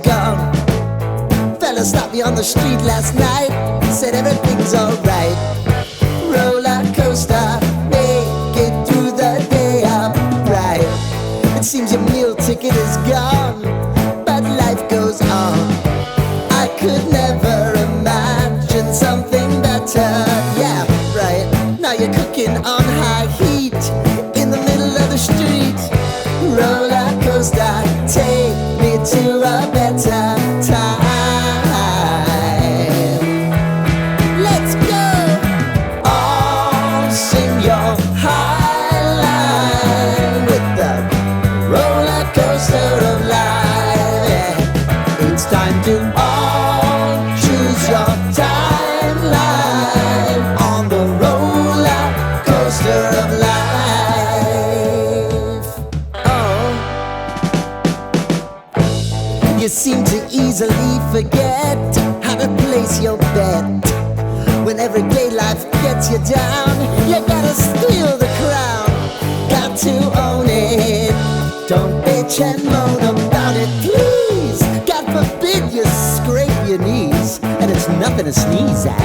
gone. Fella stopped me on the street last night, said everything's alright. Roller coaster, make it through the day upright. It seems your meal ticket is gone, but life goes on. I could never imagine something better. Yeah, right. Now you're cooking on high heat in the middle of the street. Roller coaster, take me to a better time. Let's go! All sing your high line with the roller coaster of life. Yeah. It's time to all choose your timeline on the roller coaster of life. Oh, you seem to easily forget how to place your bet. When everyday life gets you down, you gotta steal the crown. Got to own it. Don't bitch and moan about it, please. God forbid you scrape your knees, and it's nothing to sneeze at.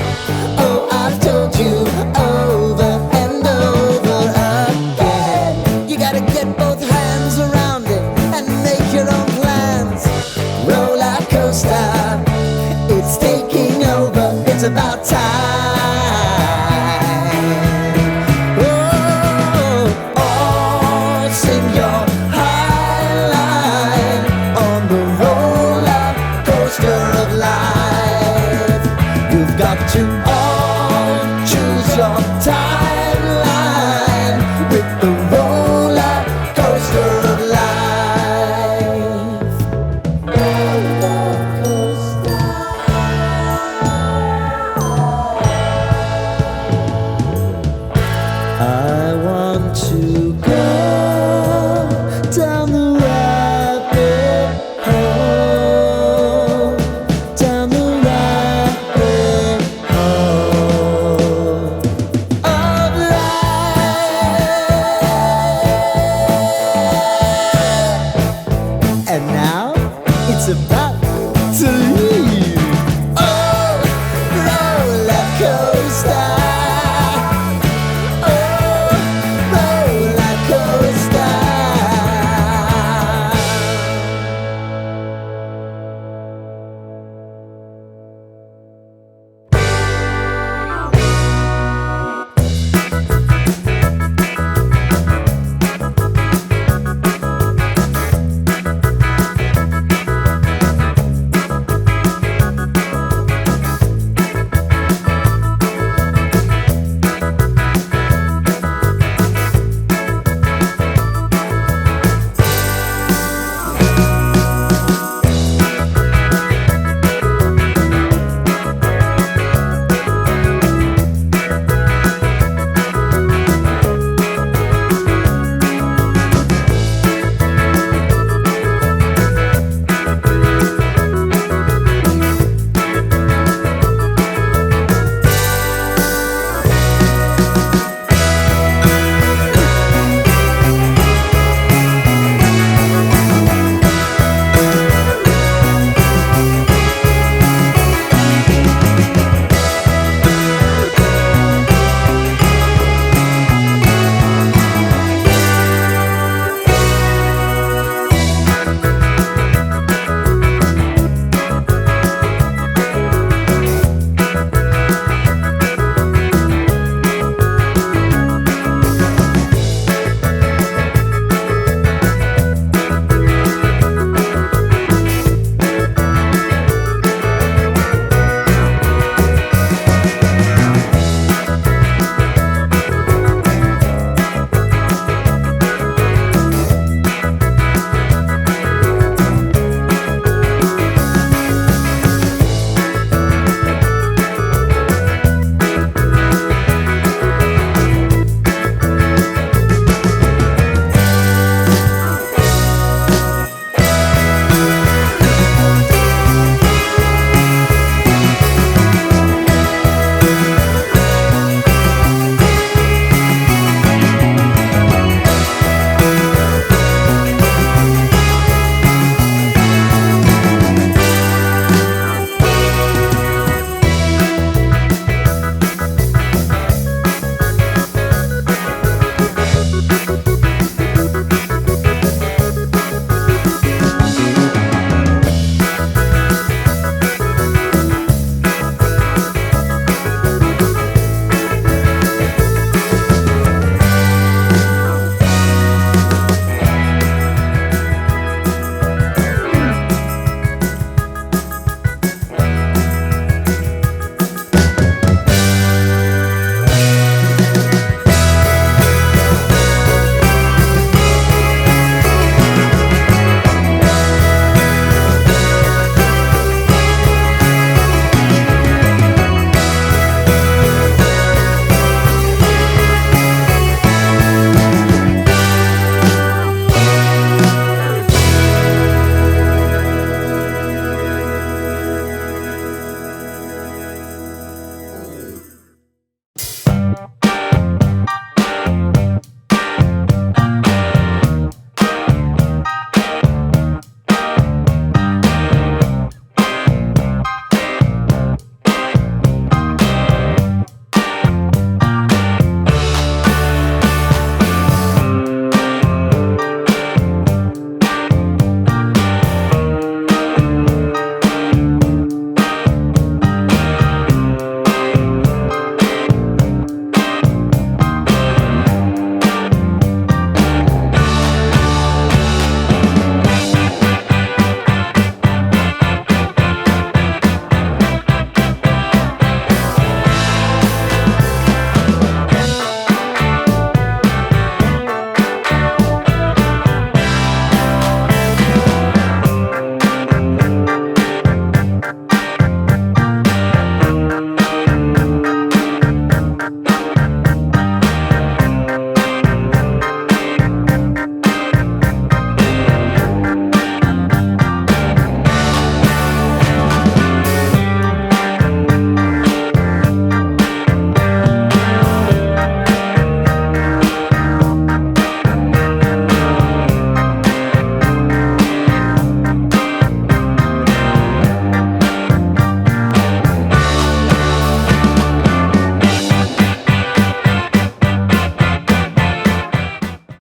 Oh, I've told you over and over again, you gotta get both hands around it and make your own plans. Roller coaster, it's taking over, it's about time. Oh, all sing your high line on the roller coaster of life. You've got to all choose your timeline with the roller coaster of life. Roller coaster. I want to go down the rabbit hole, down the rabbit hole of life. And now it's about to leave.